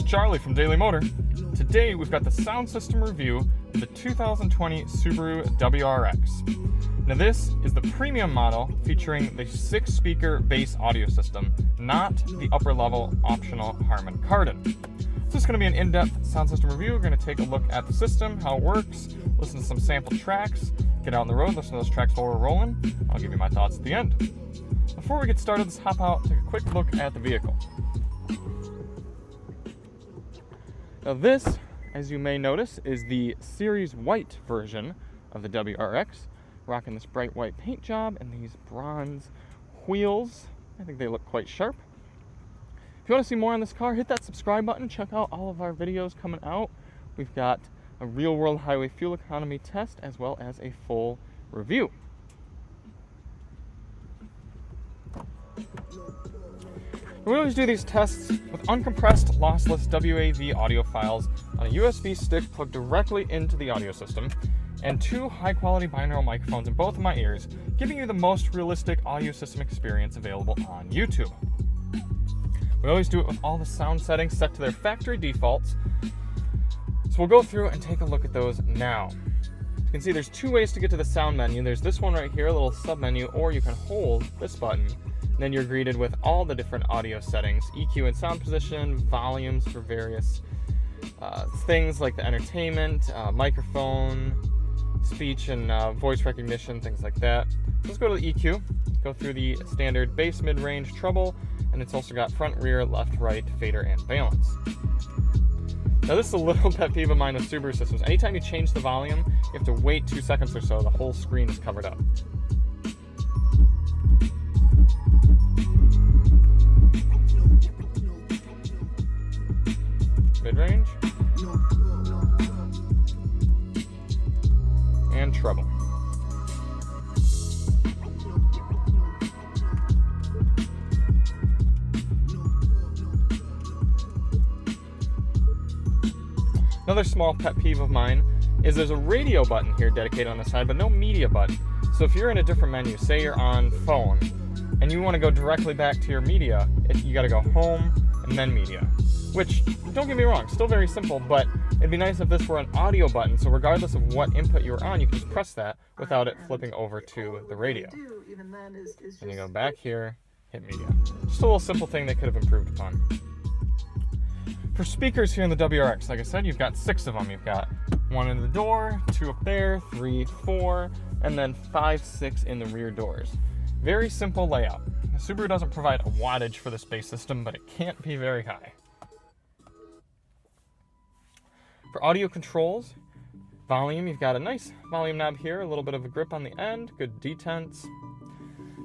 Charlie from Daily Motor. Today we've got the sound system review of the 2020 Subaru WRX. Now this is the premium model featuring the 6-speaker bass audio system, not the upper level optional Harman Kardon. So this is going to be an in-depth sound system review. We're going to take a look at the system, how it works, listen to some sample tracks, get out on the road, listen to those tracks while we're rolling. I'll give you my thoughts at the end. Before we get started, let's hop out and take a quick look at the vehicle. Now this, as you may notice, is the Series White version of the WRX, rocking this bright white paint job and these bronze wheels. I think they look quite sharp. If you want to see more on this car, hit that subscribe button. Check out all of our videos coming out. We've got a real-world highway fuel economy test as well as a full review. We always do these tests with uncompressed, lossless WAV audio files on a USB stick plugged directly into the audio system, and 2 high-quality binaural microphones in both of my ears, giving you the most realistic audio system experience available on YouTube. We always do it with all the sound settings set to their factory defaults, so we'll go through and take a look at those now. You can see there's 2 ways to get to the sound menu. There's this one right here, a little sub-menu, or you can hold this button. Then you're greeted with all the different audio settings, EQ and sound position, volumes for various things like the entertainment, microphone, speech and voice recognition, things like that. Let's go to the EQ, go through the standard bass, mid-range, treble, and it's also got front, rear, left, right, fader, and balance. Now this is a little pet peeve of mine with Subaru systems. Anytime you change the volume, you have to wait 2 seconds or so, the whole screen is covered up. Mid-range, and treble. Another small pet peeve of mine is there's a radio button here dedicated on the side, but no media button. So if you're in a different menu, say you're on phone, and you want to go directly back to your media, you got to go home and then media. Which, don't get me wrong, still very simple, but it'd be nice if this were an audio button, so regardless of what input you were on, you can just press that without it flipping over to the radio. And you go back here, hit media. Just a little simple thing they could have improved upon. For speakers here in the WRX, like I said, you've got 6 of them. You've got 1 in the door, 2 up there, 3, 4, and then 5, 6 in the rear doors. Very simple layout. The Subaru doesn't provide a wattage for this bass system, but it can't be very high. For audio controls, volume, you've got a nice volume knob here, a little bit of a grip on the end, good detents,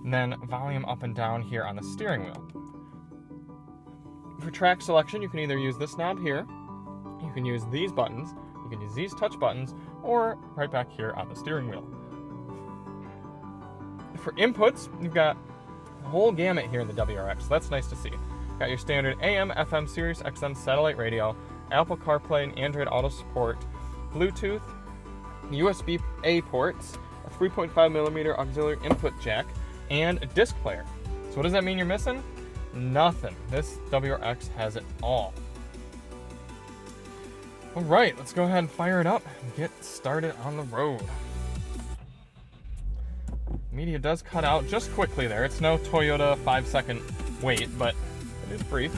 and then volume up and down here on the steering wheel. For track selection, you can either use this knob here, you can use these buttons, you can use these touch buttons, or right back here on the steering wheel. For inputs, you've got a whole gamut here in the WRX, so that's nice to see. Got your standard AM, FM, Sirius XM satellite radio, Apple CarPlay and Android Auto support, Bluetooth, USB-A ports, a 3.5mm auxiliary input jack, and a disc player. So what does that mean you're missing? Nothing. This WRX has it all. Alright, let's go ahead and fire it up and get started on the road. Media does cut out just quickly there. It's no Toyota 5-second wait, but it is brief.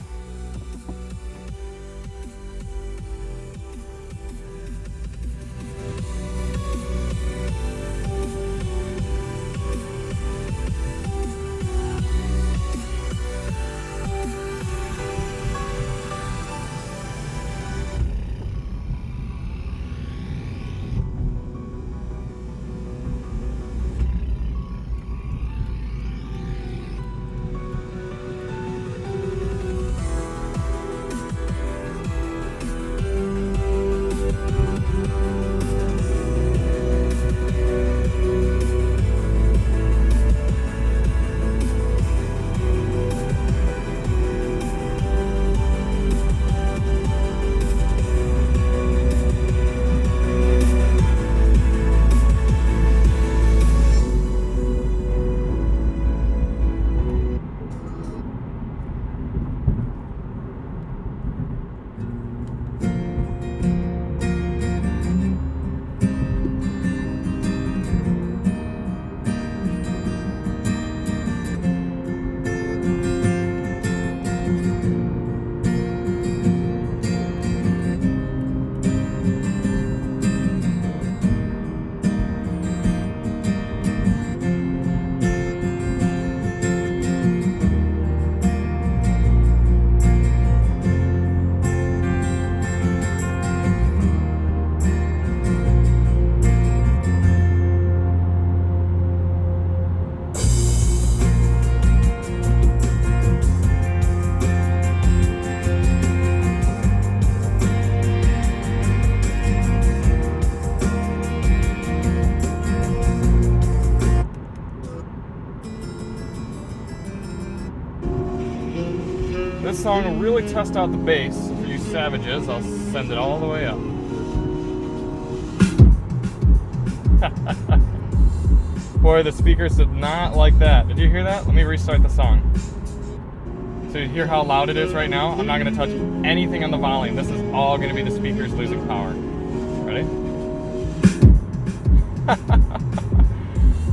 song will really test out the bass. For you savages, I'll send it all the way up. Boy, the speakers did not like that. Did you hear that? Let me restart the song. So you hear how loud it is right now? I'm not going to touch anything on the volume. This is all going to be the speakers losing power. Ready?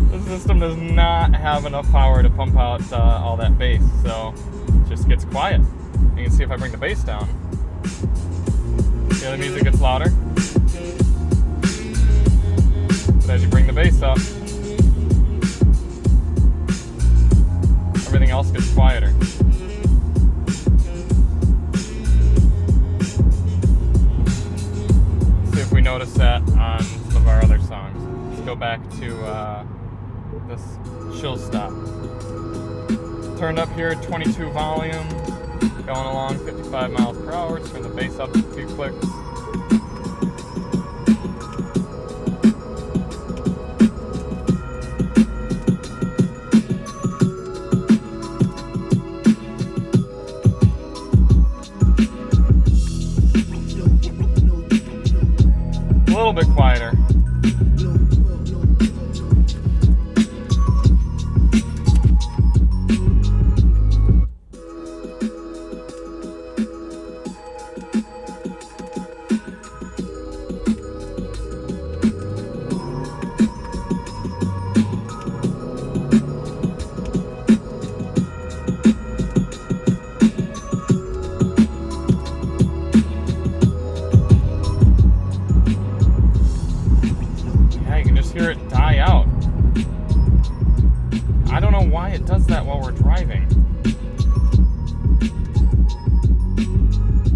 The system does not have enough power to pump out all that bass, so it just gets quiet. You can see if I bring the bass down. See how the music gets louder? But as you bring the bass up, everything else gets quieter. See if we notice that on some of our other songs. Let's go back to this chill stop. Turned up here at 22 volume, going along 55 miles per hour. Turn the bass up a few clicks. A little bit quieter. Hear it die out. I don't know why it does that while we're driving.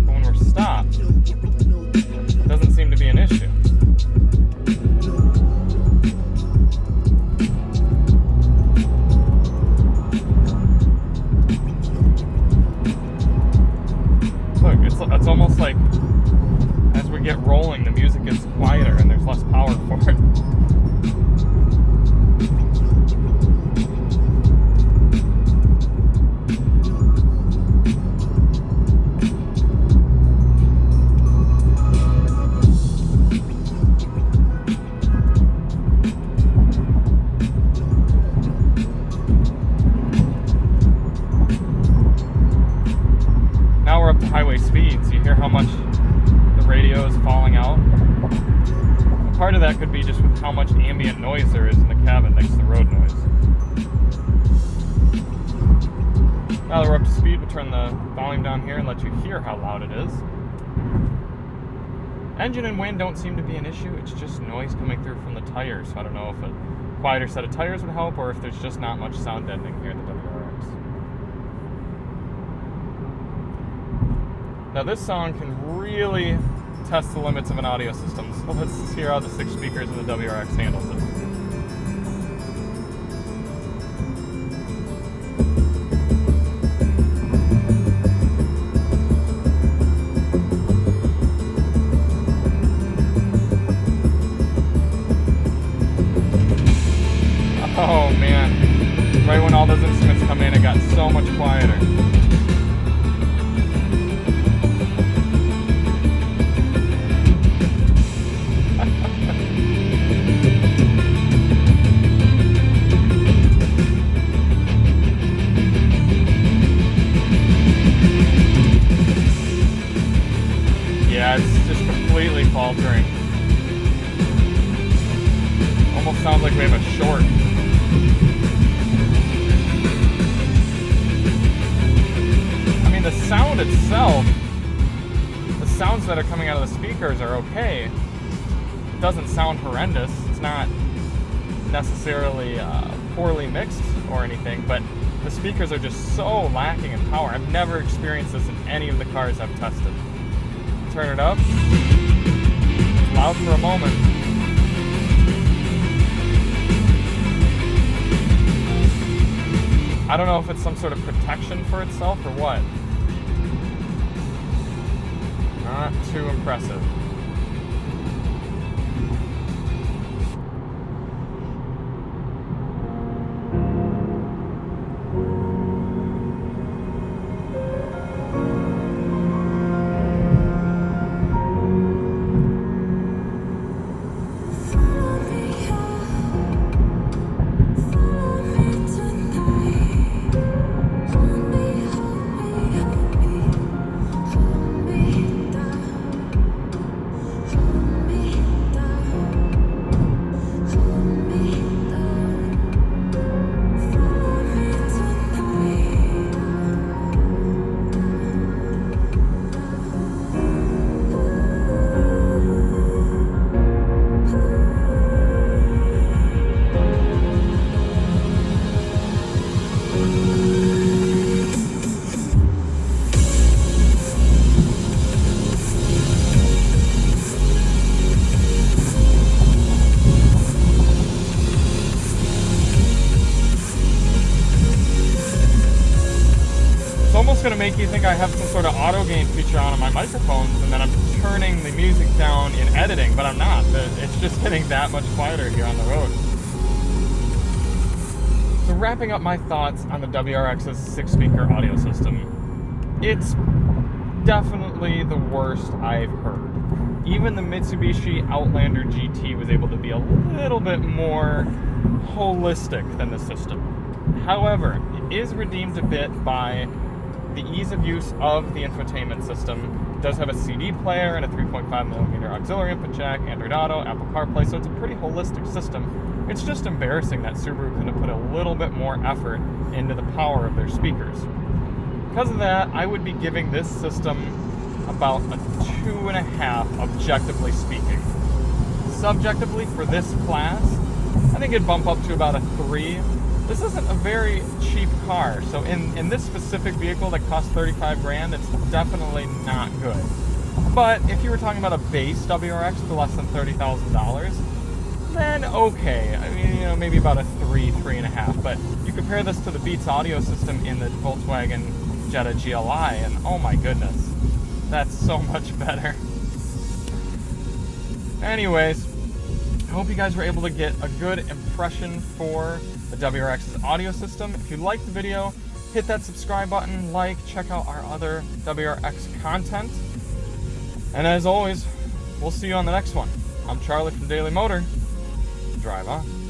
But when we're stopped, it doesn't seem to be an issue. Look, it's almost like as we get rolling, the music gets quieter and there's less power for it. Now we're up to highway speeds. You hear how much the radio is falling out? Part of that could be just with how much ambient noise there is in the cabin next to the road noise. Now that we're up to speed, we'll turn the volume down here and let you hear how loud it is. Engine and wind don't seem to be an issue. It's just noise coming through from the tires. So I don't know if a quieter set of tires would help or if there's just not much sound deadening here in the WRX. Now this song can really test the limits of an audio system, so let's hear how the 6 speakers in the WRX handles it. Oh man, right when all those instruments come in, it got so much quieter. Yeah, it's just completely faltering. Almost sounds like we have a short. I mean, the sound itself, the sounds that are coming out of the speakers are okay. It doesn't sound horrendous. It's not necessarily poorly mixed or anything, but the speakers are just so lacking in power. I've never experienced this in any of the cars I've tested. Turn it up. It's loud for a moment. I don't know if it's some sort of protection for itself or what. Not too impressive. going to make you think I have some sort of auto gain feature on my microphones and then I'm turning the music down in editing, but I'm not. It's just getting that much quieter here on the road. So wrapping up my thoughts on the WRX's 6-speaker audio system, it's definitely the worst I've heard. Even the Mitsubishi Outlander GT was able to be a little bit more holistic than the system. However, it is redeemed a bit by the ease of use of the infotainment system. It does have a CD player and a 3.5mm auxiliary input jack, Android Auto, Apple CarPlay, so it's a pretty holistic system. It's just embarrassing that Subaru couldn't have put a little bit more effort into the power of their speakers. Because of that, I would be giving this system about a 2.5, objectively speaking. Subjectively, for this class, I think it'd bump up to about a 3. This isn't a very cheap car, so in this specific vehicle that costs $35,000, it's definitely not good. But if you were talking about a base WRX for less than $30,000, then okay. I mean, maybe about a 3, 3.5. But you compare this to the Beats audio system in the Volkswagen Jetta GLI, and oh my goodness, that's so much better. Anyways, I hope you guys were able to get a good impression for the WRX's audio system. If you liked the video, hit that subscribe button, check out our other WRX content. And as always, we'll see you on the next one. I'm Charlie from Daily Motor. Drive on.